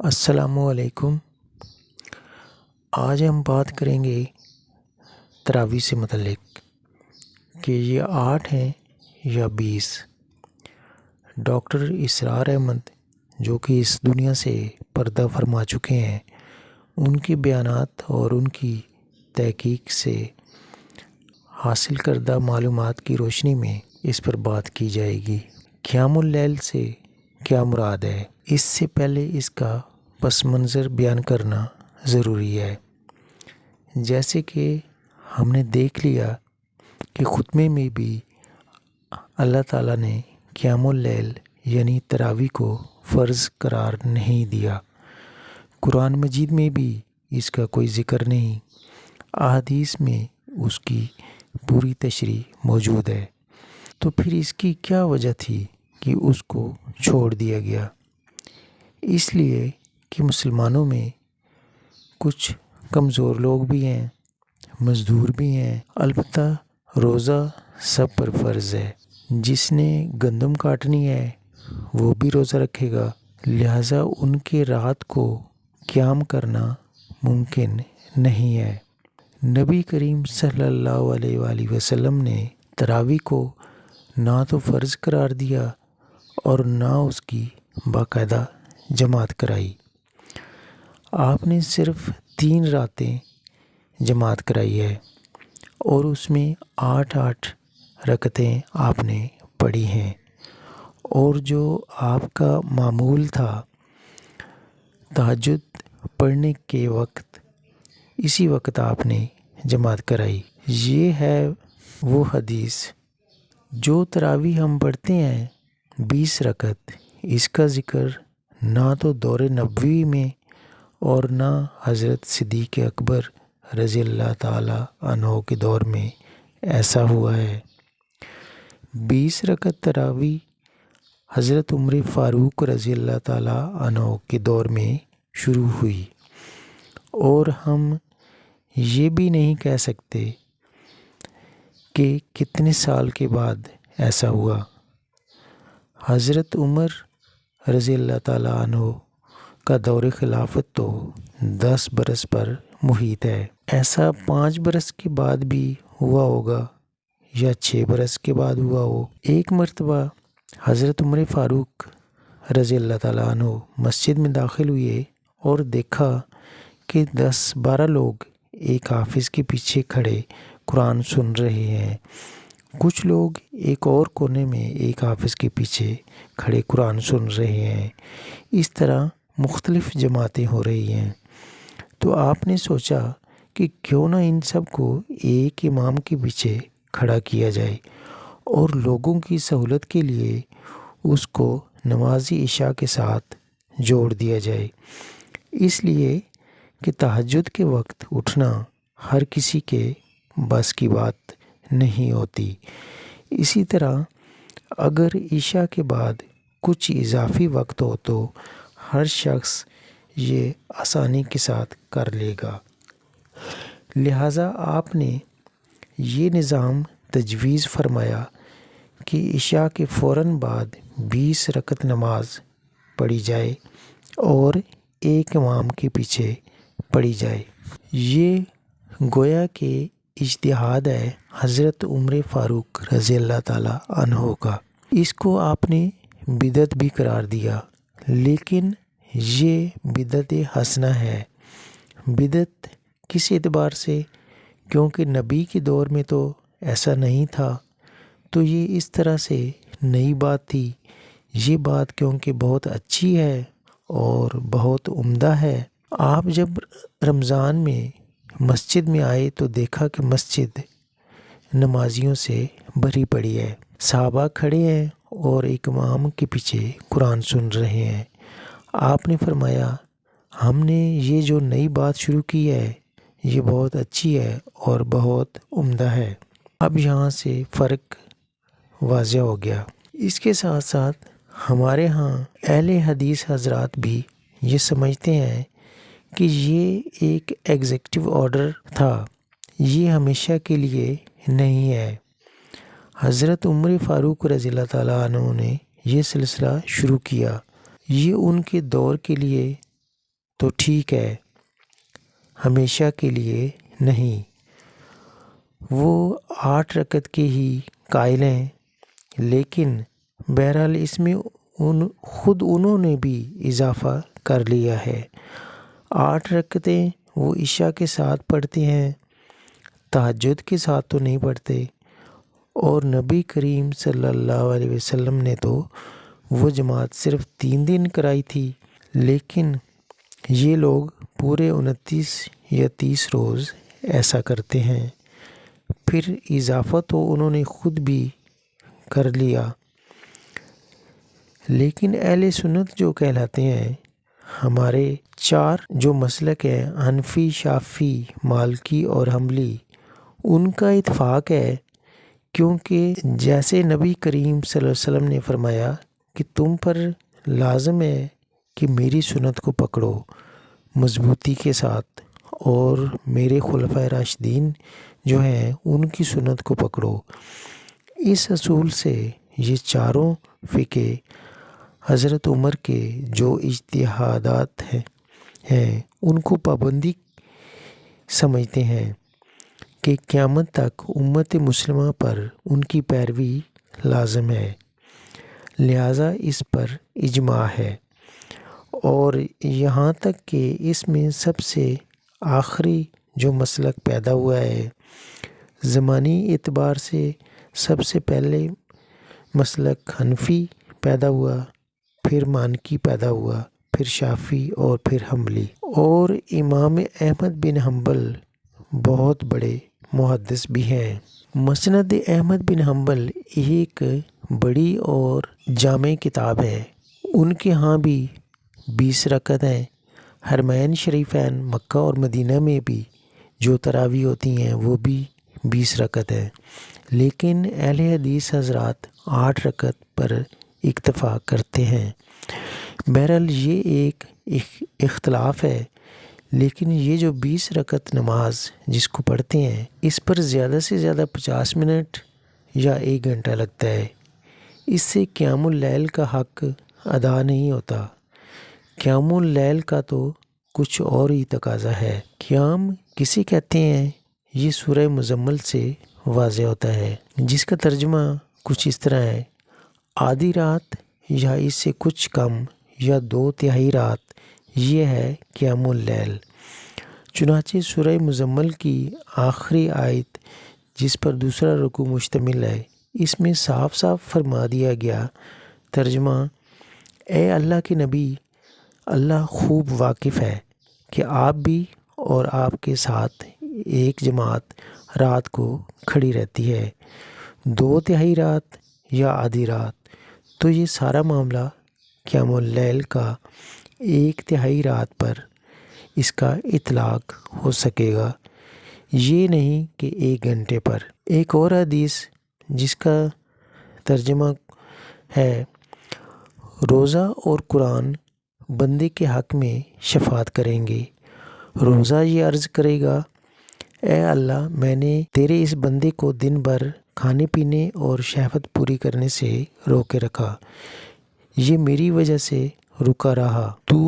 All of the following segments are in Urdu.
السلام علیکم۔ آج ہم بات کریں گے تراویح سے متعلق کہ یہ 8 ہیں یا 20۔ ڈاکٹر اسرار احمد جو کہ اس دنیا سے پردہ فرما چکے ہیں، ان کے بیانات اور ان کی تحقیق سے حاصل کردہ معلومات کی روشنی میں اس پر بات کی جائے گی۔ قیام اللیل سے کیا مراد ہے؟ اس سے پہلے اس کا پس منظر بیان کرنا ضروری ہے۔ جیسے کہ ہم نے دیکھ لیا کہ خطبے میں بھی اللہ تعالیٰ نے قیام اللیل یعنی تراویح کو فرض قرار نہیں دیا۔ قرآن مجید میں بھی اس کا کوئی ذکر نہیں، احادیث میں اس کی پوری تشریح موجود ہے۔ تو پھر اس کی کیا وجہ تھی کہ اس کو چھوڑ دیا گیا؟ اس لیے کہ مسلمانوں میں کچھ کمزور لوگ بھی ہیں، مزدور بھی ہیں۔ البتہ روزہ سب پر فرض ہے۔ جس نے گندم کاٹنی ہے وہ بھی روزہ رکھے گا، لہٰذا ان کے رات کو قیام کرنا ممکن نہیں ہے۔ نبی کریم صلی اللہ علیہ وآلہ وسلم نے تراویح کو نہ تو فرض قرار دیا اور نہ اس کی باقاعدہ جماعت کرائی۔ آپ نے صرف 3 راتیں جماعت کرائی ہے اور اس میں 8 رکعتیں آپ نے پڑھی ہیں، اور جو آپ کا معمول تھا تہجد پڑھنے کے وقت، اسی وقت آپ نے جماعت کرائی۔ یہ ہے وہ حدیث جو تراویح ہم پڑھتے ہیں 20 رکعت، اس کا ذکر نہ تو دور نبوی میں اور نہ حضرت صدیق اکبر رضی اللہ تعالیٰ عنہ کے دور میں ایسا ہوا ہے۔ 20 رکعت تراویح حضرت عمر فاروق رضی اللہ تعالیٰ عنہ کے دور میں شروع ہوئی، اور ہم یہ بھی نہیں کہہ سکتے کہ کتنے سال کے بعد ایسا ہوا۔ حضرت عمر رضی اللہ تعالیٰ عنہ کا دور خلافت تو 10 برس پر محیط ہے۔ ایسا 5 برس کے بعد بھی ہوا ہوگا یا 6 برس کے بعد ہوا ہو۔ ایک مرتبہ حضرت عمر فاروق رضی اللہ تعالیٰ عنہ مسجد میں داخل ہوئے اور دیکھا کہ 10-12 لوگ ایک حافظ کے پیچھے کھڑے قرآن سن رہے ہیں۔ کچھ لوگ ایک اور کونے میں ایک حافظ کے پیچھے کھڑے قرآن سن رہے ہیں۔ اس طرح مختلف جماعتیں ہو رہی ہیں۔ تو آپ نے سوچا کہ کیوں نہ ان سب کو ایک امام کے پیچھے کھڑا کیا جائے اور لوگوں کی سہولت کے لیے اس کو نماز عشاء کے ساتھ جوڑ دیا جائے، اس لیے کہ تہجد کے وقت اٹھنا ہر کسی کے بس کی بات نہیں ہوتی۔ اسی طرح اگر عشاء کے بعد کچھ اضافی وقت ہو تو ہر شخص یہ آسانی کے ساتھ کر لے گا، لہٰذا آپ نے یہ نظام تجویز فرمایا کہ عشاء کے فوراً بعد 20 رکعت نماز پڑھی جائے اور ایک امام کے پیچھے پڑھی جائے۔ یہ گویا کہ اجتہاد ہے حضرت عمر فاروق رضی اللہ تعالیٰ عنہ کا۔ اس کو آپ نے بدعت بھی قرار دیا، لیکن یہ بدعت حسنہ ہے۔ بدعت کس اعتبار سے؟ کیونکہ نبی کے دور میں تو ایسا نہیں تھا، تو یہ اس طرح سے نئی بات تھی۔ یہ بات کیونکہ بہت اچھی ہے اور بہت عمدہ ہے۔ آپ جب رمضان میں مسجد میں آئے تو دیکھا کہ مسجد نمازیوں سے بھری پڑی ہے، صحابہ کھڑے ہیں اور ایک امام کے پیچھے قرآن سن رہے ہیں۔ آپ نے فرمایا ہم نے یہ جو نئی بات شروع کی ہے یہ بہت اچھی ہے اور بہت عمدہ ہے۔ اب یہاں سے فرق واضح ہو گیا۔ اس کے ساتھ ساتھ ہمارے ہاں اہل حدیث حضرات بھی یہ سمجھتے ہیں کہ یہ ایک ایگزیکٹو آرڈر تھا، یہ ہمیشہ کے لیے نہیں ہے۔ حضرت عمر فاروق رضی اللہ تعالیٰ عنہ نے یہ سلسلہ شروع کیا، یہ ان کے دور کے لیے تو ٹھیک ہے، ہمیشہ کے لیے نہیں۔ وہ 8 رکعت کے ہی قائل ہیں، لیکن بہرحال اس میں خود انہوں نے بھی اضافہ کر لیا ہے۔ 8 رکعتیں وہ عشاء کے ساتھ پڑھتے ہیں، تہجد کے ساتھ تو نہیں پڑھتے۔ اور نبی کریم صلی اللہ علیہ وسلم نے تو وہ جماعت صرف 3 دن کرائی تھی، لیکن یہ لوگ پورے 29 یا 30 روز ایسا کرتے ہیں۔ پھر اضافہ تو انہوں نے خود بھی کر لیا۔ لیکن اہل سنت جو کہلاتے ہیں، ہمارے 4 جو مسلک ہیں، حنفی، شافعی، مالکی اور حنبلی، ان کا اتفاق ہے، کیونکہ جیسے نبی کریم صلی اللہ علیہ وسلم نے فرمایا کہ تم پر لازم ہے کہ میری سنت کو پکڑو مضبوطی کے ساتھ، اور میرے خلفائے راشدین جو ہیں ان کی سنت کو پکڑو۔ اس اصول سے یہ چاروں فقہ حضرت عمر کے جو اجتہادات ہیں ان کو پابندی سمجھتے ہیں کہ قیامت تک امت مسلمہ پر ان کی پیروی لازم ہے، لہٰذا اس پر اجماع ہے۔ اور یہاں تک کہ اس میں سب سے آخری جو مسلک پیدا ہوا ہے، زمانی اعتبار سے سب سے پہلے مسلک حنفی پیدا ہوا، پھر مالکی پیدا ہوا، پھر شافعی اور پھر حنبلی۔ اور امام احمد بن حنبل بہت بڑے محدث بھی ہیں۔ مسند احمد بن حنبل ایک بڑی اور جامع کتاب ہے۔ ان کے ہاں بھی 20 رکعت ہیں۔ حرمین شریفین مکہ اور مدینہ میں بھی جو تراویح ہوتی ہیں وہ بھی 20 رکعت ہیں، لیکن اہل حدیث حضرات 8 رکعت پر اکتفا کرتے ہیں۔ بہرحال یہ ایک اختلاف ہے، لیکن یہ جو 20 رکعت نماز جس کو پڑھتے ہیں، اس پر زیادہ سے زیادہ 50 منٹ یا 1 گھنٹہ لگتا ہے۔ اس سے قیام اللیل کا حق ادا نہیں ہوتا۔ قیام اللیل کا تو کچھ اور ہی تقاضا ہے۔ قیام کسے کہتے ہیں، یہ سورہ مزمل سے واضح ہوتا ہے، جس کا ترجمہ کچھ اس طرح ہے: آدھی رات یا اس سے کچھ کم یا 2/3 رات، یہ ہے قیام اللیل۔ چنانچہ سورہ مزمل کی آخری آیت جس پر دوسرا رکوع مشتمل ہے، اس میں صاف صاف فرما دیا گیا، ترجمہ: اے اللہ کے نبی، اللہ خوب واقف ہے کہ آپ بھی اور آپ کے ساتھ ایک جماعت رات کو کھڑی رہتی ہے، 2/3 رات یا آدھی رات، تو یہ سارا معاملہ قیام اللیل کا 1/3 رات پر اس کا اطلاق ہو سکے گا، یہ نہیں کہ 1 گھنٹے پر۔ ایک اور حدیث جس کا ترجمہ ہے: روزہ اور قرآن بندے کے حق میں شفاعت کریں گے۔ روزہ یہ عرض کرے گا: اے اللہ، میں نے تیرے اس بندے کو دن بھر کھانے پینے اور شہوت پوری کرنے سے روکے رکھا، یہ میری وجہ سے رکا رہا، تو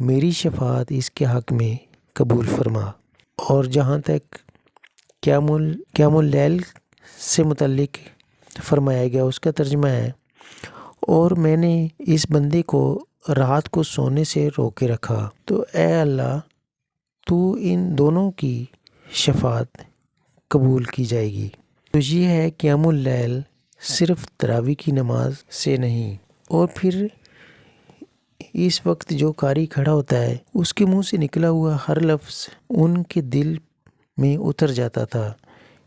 میری شفاعت اس کے حق میں قبول فرما۔ اور جہاں تک قیام اللیل سے متعلق فرمایا گیا، اس کا ترجمہ ہے: اور میں نے اس بندے کو رات کو سونے سے روکے رکھا، تو اے اللہ، تو ان دونوں کی شفاعت قبول کی جائے گی۔ تو یہ ہے قیام اللیل صرف تراویح کی نماز سے نہیں۔ اور پھر اس وقت جو قاری کھڑا ہوتا ہے، اس کے منہ سے نکلا ہوا ہر لفظ ان کے دل میں اتر جاتا تھا،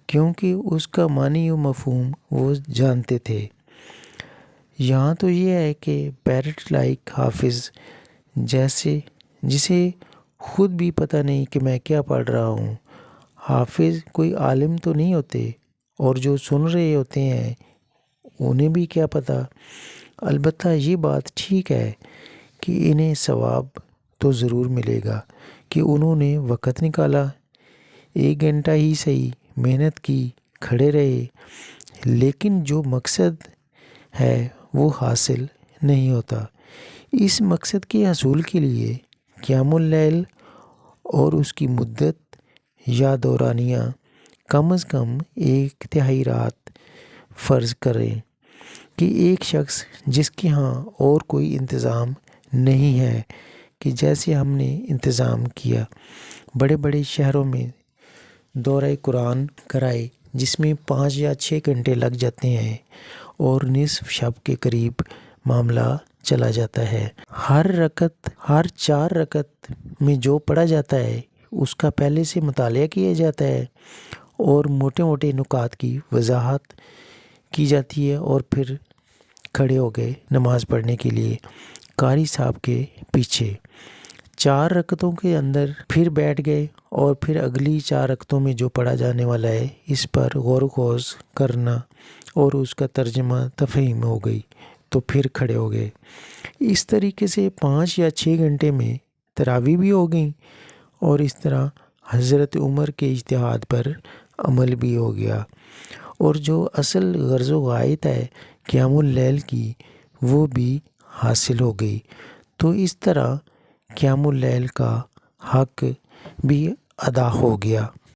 کیونکہ اس کا معنی و مفہوم وہ جانتے تھے۔ یہاں تو یہ ہے کہ پیرٹ لائک حافظ جسے خود بھی پتہ نہیں کہ میں کیا پڑھ رہا ہوں۔ حافظ کوئی عالم تو نہیں ہوتے، اور جو سن رہے ہوتے ہیں انہیں بھی کیا پتہ۔ البتہ یہ بات ٹھیک ہے کہ انہیں ثواب تو ضرور ملے گا کہ انہوں نے وقت نکالا، 1 گھنٹہ ہی صحیح محنت کی، کھڑے رہے، لیکن جو مقصد ہے وہ حاصل نہیں ہوتا۔ اس مقصد کے حصول کے لیے قیام اللیل اور اس کی مدت یا دورانیہ کم از کم 1/3 رات فرض کریں کہ ایک شخص جس کے ہاں اور کوئی انتظام نہیں ہے، کہ جیسے ہم نے انتظام کیا بڑے بڑے شہروں میں دورہ قرآن کرائے، جس میں 5 یا 6 گھنٹے لگ جاتے ہیں اور نصف شب کے قریب معاملہ چلا جاتا ہے۔ ہر 4 رکعت میں جو پڑھا جاتا ہے اس کا پہلے سے مطالعہ کیا جاتا ہے اور موٹے موٹے نکات کی وضاحت کی جاتی ہے، اور پھر کھڑے ہو گئے نماز پڑھنے کے لیے قاری صاحب کے پیچھے۔ 4 رکعتوں کے اندر پھر بیٹھ گئے اور پھر اگلی 4 رکعتوں میں جو پڑھا جانے والا ہے اس پر غور و خوض کرنا اور اس کا ترجمہ تفہیم ہو گئی تو پھر کھڑے ہو گئے۔ اس طریقے سے 5 یا 6 گھنٹے میں تراویح بھی ہو گئیں، اور اس طرح حضرت عمر کے اجتہاد پر عمل بھی ہو گیا، اور جو اصل غرض و غایت ہے قیام اللیل کی وہ بھی حاصل ہو گئی۔ تو اس طرح قیام اللیل کا حق بھی ادا ہو گیا۔